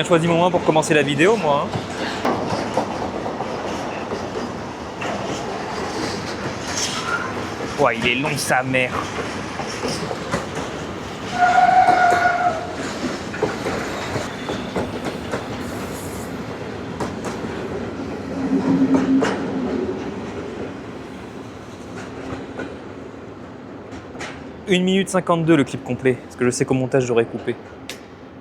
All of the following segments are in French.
bien choisi mon moment pour commencer la vidéo, moi. Ouais, il est long, sa mère. « 1 minute 52 le clip complet, parce que je sais qu'au montage j'aurais coupé.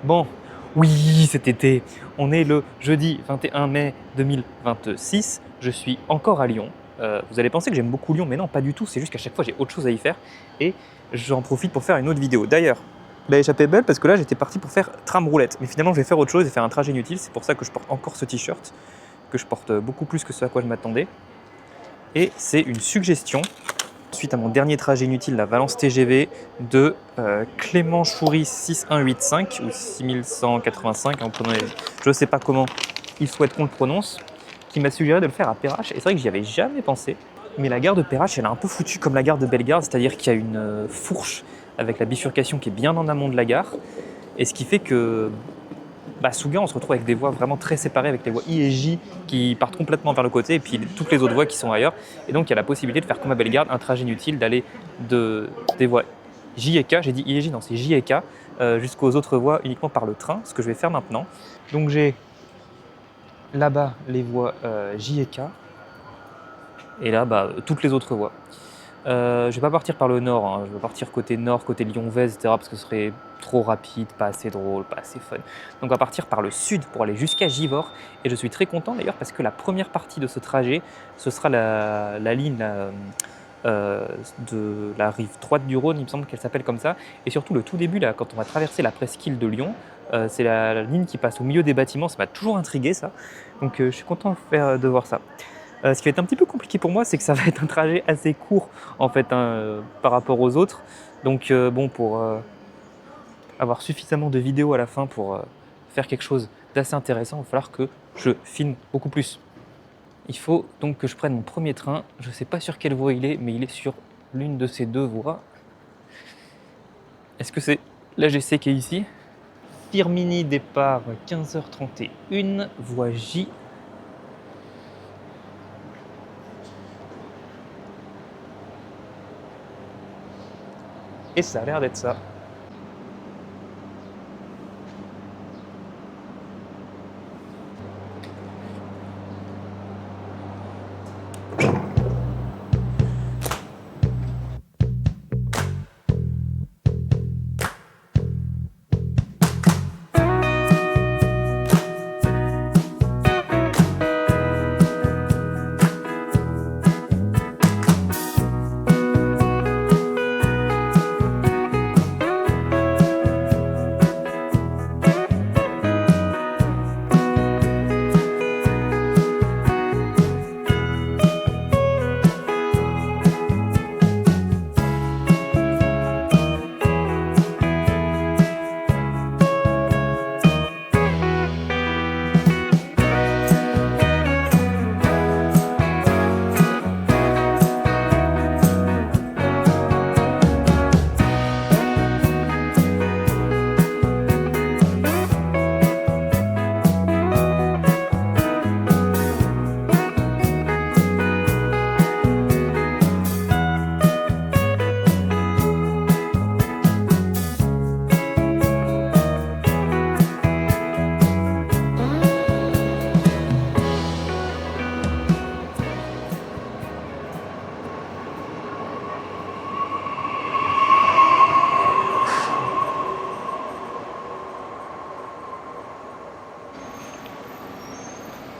Bon, oui, cet été, on est le jeudi 21 mai 2026, je suis encore à Lyon. Vous allez penser que j'aime beaucoup Lyon, mais non, pas du tout, c'est juste qu'à chaque fois j'ai autre chose à y faire et j'en profite pour faire une autre vidéo. D'ailleurs, la échappée belle parce que là j'étais parti pour faire tram roulette, mais finalement je vais faire autre chose et faire un trajet inutile, c'est pour ça que je porte encore ce t-shirt, que je porte beaucoup plus que ce à quoi je m'attendais. Et c'est une suggestion suite à mon dernier trajet inutile, la Valence TGV de Clément Choury 6185 ou 6185, je ne sais pas comment il souhaite qu'on le prononce, qui m'a suggéré de le faire à Perrache. Et c'est vrai que j'y avais jamais pensé, mais la gare de Perrache, elle est un peu foutue comme la gare de Bellegarde, c'est-à-dire qu'il y a une fourche avec la bifurcation qui est bien en amont de la gare, et ce qui fait que sous Gand, on se retrouve avec des voies vraiment très séparées, avec les voies I et J qui partent complètement vers le côté et puis toutes les autres voies qui sont ailleurs. Et donc, il y a la possibilité de faire comme à Bellegarde, un trajet inutile, d'aller des voies J et K, j'ai dit I et J, non, c'est J et K, jusqu'aux autres voies uniquement par le train, ce que je vais faire maintenant. Donc, j'ai là-bas les voies J et K, et là, toutes les autres voies. Je ne vais pas partir par le nord, hein. Je vais partir côté nord, côté Lyon-Vez, etc. parce que ce serait trop rapide, pas assez drôle, pas assez fun. Donc on va partir par le sud pour aller jusqu'à Givors. Et je suis très content d'ailleurs parce que la première partie de ce trajet, ce sera la ligne de la rive droite du Rhône, il me semble qu'elle s'appelle comme ça. Et surtout le tout début, là, quand on va traverser la presqu'île de Lyon, c'est la ligne qui passe au milieu des bâtiments, ça m'a toujours intrigué ça. Donc je suis content de voir ça. Ce qui va être un petit peu compliqué pour moi, c'est que ça va être un trajet assez court en fait par rapport aux autres. Donc pour avoir suffisamment de vidéos à la fin pour faire quelque chose d'assez intéressant, il va falloir que je filme beaucoup plus. Il faut donc que je prenne mon premier train. Je ne sais pas sur quelle voie il est, mais il est sur l'une de ces deux voies. Est-ce que c'est l'AGC qui est ici? Firminy, départ 15h31, voie J. Et ça a l'air d'être ça.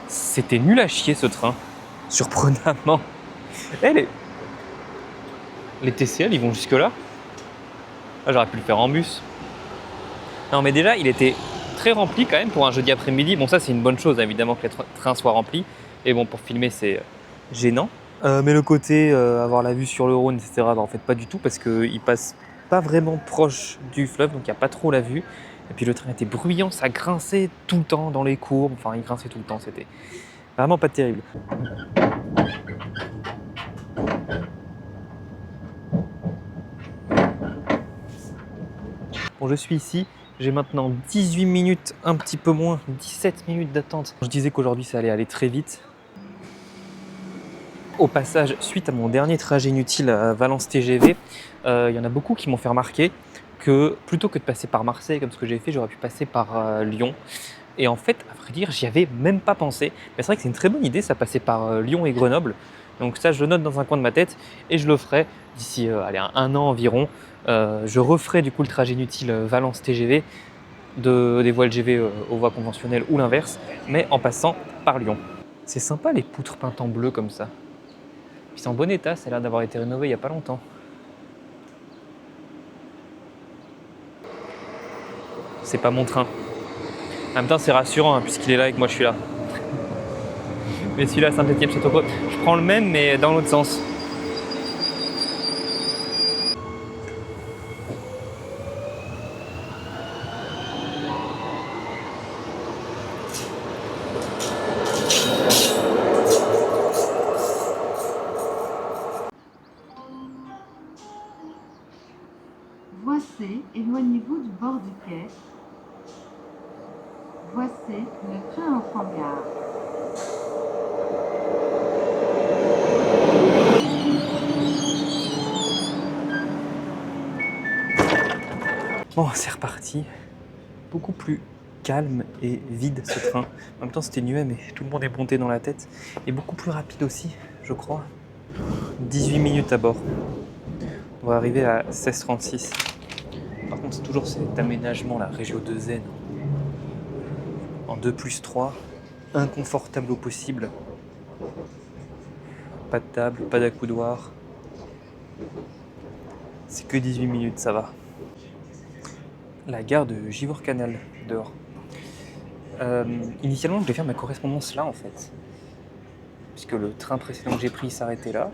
C'était nul à chier ce train, surprenamment. Les TCL, ils vont jusque là. Ah, j'aurais pu le faire en bus. Non, mais déjà, il était très rempli quand même pour un jeudi après-midi. Bon, ça, c'est une bonne chose, évidemment, que les trains soient remplis. Et bon, pour filmer, c'est gênant. Mais le côté avoir la vue sur le Rhône, etc., en fait, pas du tout, parce qu'il passe pas vraiment proche du fleuve, donc il n'y a pas trop la vue. Et puis le train était bruyant, ça grinçait tout le temps dans les courbes. Enfin, il grinçait tout le temps, c'était vraiment pas terrible. Bon, je suis ici J'ai maintenant 18 minutes, un petit peu moins, 17 minutes d'attente. Je disais qu'aujourd'hui ça allait aller très vite. Au passage, suite à mon dernier trajet inutile à Valence TGV, il y en a beaucoup qui m'ont fait remarquer que plutôt que de passer par Marseille comme ce que j'ai fait, j'aurais pu passer par Lyon. Et en fait, à vrai dire, j'y avais même pas pensé. Mais c'est vrai que c'est une très bonne idée, ça passer par Lyon et Grenoble. Donc ça, je le note dans un coin de ma tête et je le ferai d'ici un an environ. Je referai du coup le trajet inutile Valence TGV des voies LGV aux voies conventionnelles ou l'inverse, mais en passant par Lyon. C'est sympa les poutres peintes en bleu comme ça. Puis c'est en bon état, ça a l'air d'avoir été rénové il n'y a pas longtemps. C'est pas mon train. En même temps, c'est rassurant hein, puisqu'il est là et que moi je suis là. Mais celui-là, Saint-Étienne-Château-Côte, je prends le même mais dans l'autre sens. Voici, éloignez-vous du bord du quai. Voici, le train entre en gare. Bon, c'est reparti. Beaucoup plus calme et vide ce train. En même temps, c'était nuet, mais tout le monde est monté dans la tête. Et beaucoup plus rapide aussi, je crois. 18 minutes à bord. On va arriver à 16h36. Par contre, c'est toujours cet aménagement, la Régio de Zen. En 2+3, inconfortable au possible. Pas de table, pas d'accoudoir. C'est que 18 minutes, ça va. La gare de Givors-Canal, dehors. Initialement, je devais faire ma correspondance là, en fait. Puisque le train précédent que j'ai pris s'arrêtait là.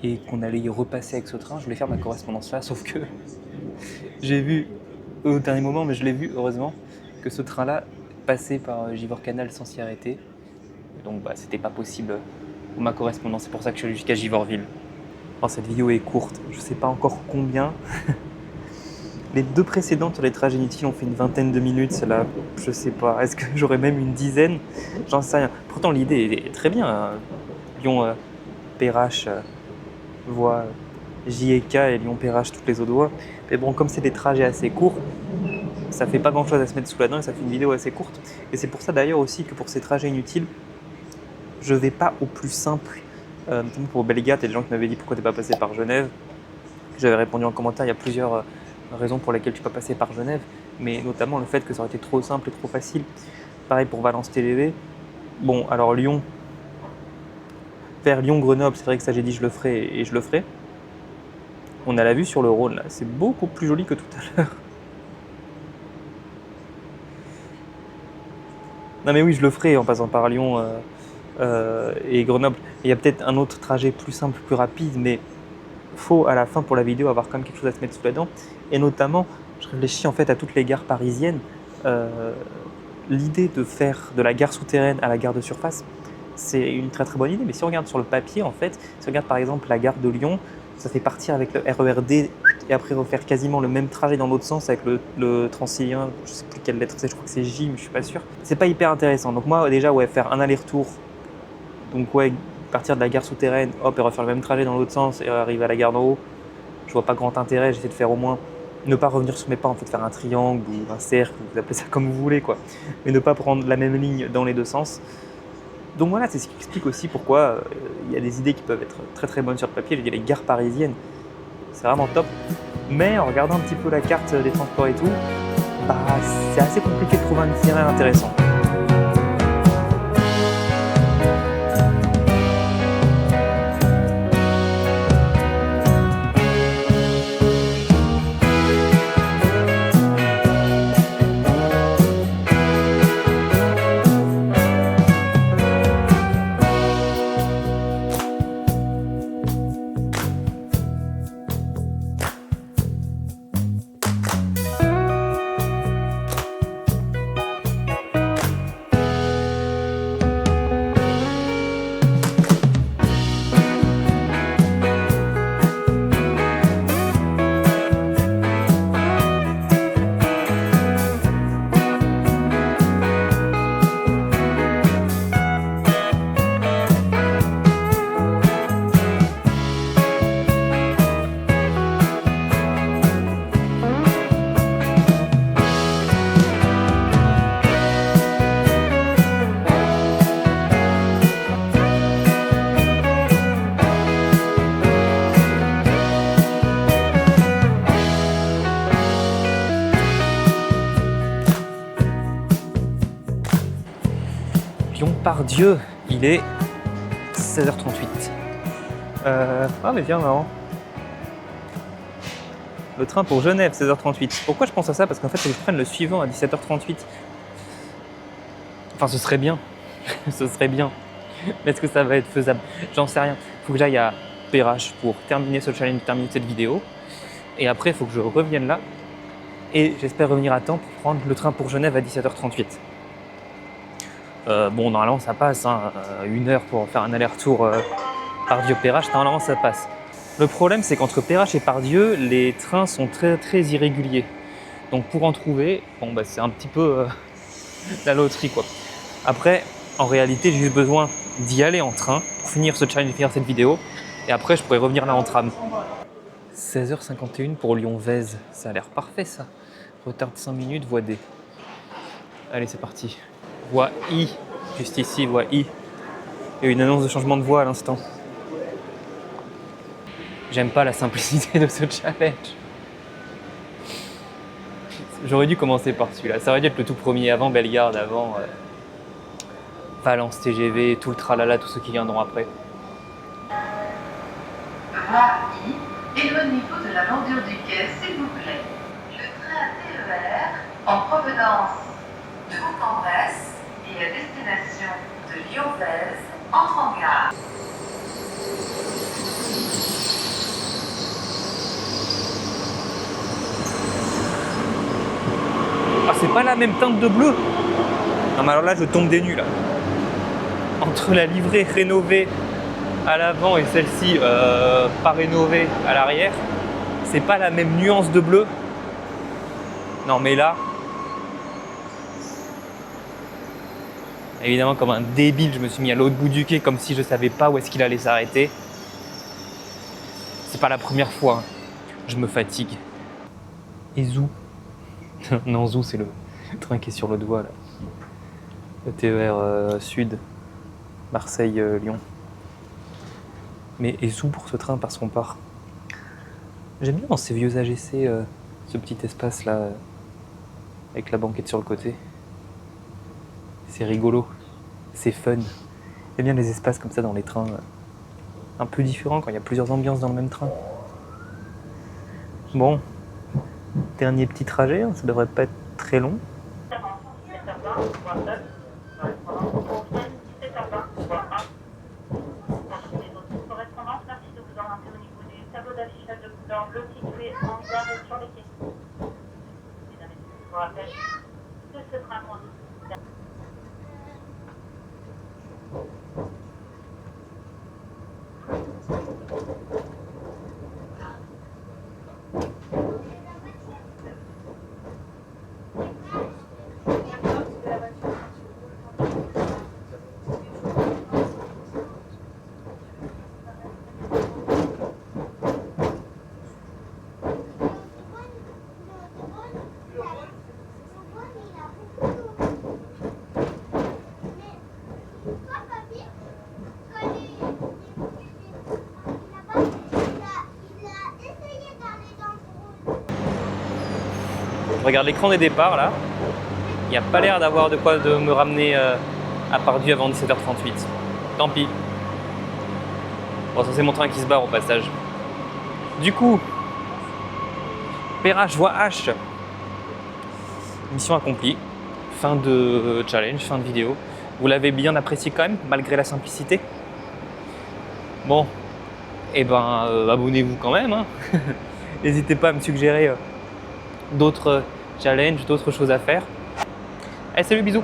Et qu'on allait y repasser avec ce train, je voulais faire ma correspondance là, sauf que j'ai vu, au dernier moment, mais je l'ai vu, heureusement, que ce train-là passait par Givors-Canal sans s'y arrêter. Donc bah, c'était pas possible pour ma correspondance, c'est pour ça que je suis allé jusqu'à Givorville. Oh, cette vidéo est courte, je sais pas encore combien. Les deux précédentes sur les trajets inutiles ont fait une vingtaine de minutes, celle-là, je sais pas. Est-ce que j'aurais même une dizaine? J'en sais rien. Pourtant l'idée est très bien. Hein. Lyon, Perrache, voie J&K et Lyon-Perrache toutes les autres voies. Mais bon, comme c'est des trajets assez courts, ça fait pas grand-chose à se mettre sous la dent et ça fait une vidéo assez courte. Et c'est pour ça d'ailleurs aussi que pour ces trajets inutiles, je vais pas au plus simple. Notamment pour Bellegarde, il y a des gens qui m'avaient dit pourquoi t'es pas passé par Genève. J'avais répondu en commentaire, il y a plusieurs raisons pour lesquelles tu peux passer par Genève, mais notamment le fait que ça aurait été trop simple et trop facile. Pareil pour Valence TGV. Bon, alors Lyon, vers Lyon-Grenoble, c'est vrai que ça j'ai dit je le ferai et je le ferai. On a la vue sur le Rhône là, c'est beaucoup plus joli que tout à l'heure. Non mais oui, je le ferai en passant par Lyon et Grenoble. Il y a peut-être un autre trajet plus simple, plus rapide, mais faut à la fin pour la vidéo avoir quand même quelque chose à se mettre sous la dent. Et notamment, je réfléchis en fait à toutes les gares parisiennes. L'idée de faire de la gare souterraine à la gare de surface, c'est une très très bonne idée. Mais si on regarde sur le papier, en fait, si on regarde par exemple la gare de Lyon, ça fait partir avec le RERD et après refaire quasiment le même trajet dans l'autre sens avec le Transilien, je sais plus quelle lettre c'est, je crois que c'est J, mais je suis pas sûr. C'est pas hyper intéressant. Donc moi déjà ouais, faire un aller-retour, donc ouais, partir de la gare souterraine, hop, et refaire le même trajet dans l'autre sens et arriver à la gare d'en haut, je vois pas grand intérêt. J'essaie de faire au moins, ne pas revenir sur mes pas, en fait, faire un triangle ou un cercle, vous appelez ça comme vous voulez quoi, mais ne pas prendre la même ligne dans les deux sens. Donc voilà, c'est ce qui explique aussi pourquoi il y a des idées qui peuvent être très très bonnes sur le papier. J'ai dit les gares parisiennes, c'est vraiment top. Mais en regardant un petit peu la carte des transports et tout, bah, c'est assez compliqué de trouver un itinéraire intéressant. par Dieu, il est 16h38. Ah mais tiens, marrant. Le train pour Genève, 16h38. Pourquoi je pense à ça? Parce qu'en fait, il faut que je prenne le suivant à 17h38. Enfin, ce serait bien. Ce serait bien. Mais est-ce que ça va être faisable? J'en sais rien. Il faut que j'aille à Perrache pour terminer ce challenge, terminer cette vidéo. Et après, il faut que je revienne là. Et j'espère revenir à temps pour prendre le train pour Genève à 17h38. Bon, normalement, ça passe. Hein. 1 heure pour faire un aller-retour Pardieu-Perrache, normalement, ça passe. Le problème, c'est qu'entre Perrache et Pardieu, les trains sont très, très irréguliers. Donc, pour en trouver, bon, bah, c'est un petit peu la loterie, quoi. Après, en réalité, j'ai juste besoin d'y aller en train pour finir ce challenge, finir cette vidéo. Et après, je pourrais revenir là en tram. 16h51 pour Lyon-Vèze. Ça a l'air parfait, ça. Retard de 5 minutes, voie D. Allez, c'est parti. Voie I. Juste ici, voie I. Il y a une annonce de changement de voie à l'instant. J'aime pas la simplicité de ce challenge. J'aurais dû commencer par celui-là. Ça aurait dû être le tout premier, avant Bellegarde, avant Valence TGV, tout le tralala, tous ceux qui viendront après. Voie I, éloignez-vous de la bordure du quai, s'il vous plaît. Le train TER en provenance de Bourg-en-Bresse et à destination de Lyon-Vèze entre en gare. Ah, c'est pas la même teinte de bleu. Non, mais alors là, je tombe des nues, là. Entre la livrée rénovée à l'avant et celle-ci pas rénovée à l'arrière, c'est pas la même nuance de bleu. Non, mais là, évidemment, comme un débile, je me suis mis à l'autre bout du quai comme si je savais pas où est-ce qu'il allait s'arrêter. C'est pas la première fois. Hein. Je me fatigue. Et Zou. Non, Zou, c'est le train qui est sur le doigt, là. Le TER Sud, Marseille-Lyon. Mais et Zou pour ce train parce qu'on part. J'aime bien dans ces vieux AGC ce petit espace là avec la banquette sur le côté. C'est rigolo, c'est fun. J'aime bien les espaces comme ça dans les trains un peu différents quand il y a plusieurs ambiances dans le même train. Bon, dernier petit trajet, hein, ça devrait pas être très long. Je regarde l'écran des départs là. Il n'y a pas l'air d'avoir de quoi de me ramener à Pardieu avant 17h38. Tant pis. Bon, ça c'est mon train qui se barre au passage. Du coup, Perrache, voie H. Mission accomplie. Fin de challenge, fin de vidéo. Vous l'avez bien apprécié quand même, malgré la simplicité. Bon, et ben abonnez-vous quand même. Hein. N'hésitez pas à me suggérer d'autres challenges, d'autres choses à faire. Allez, salut, bisous!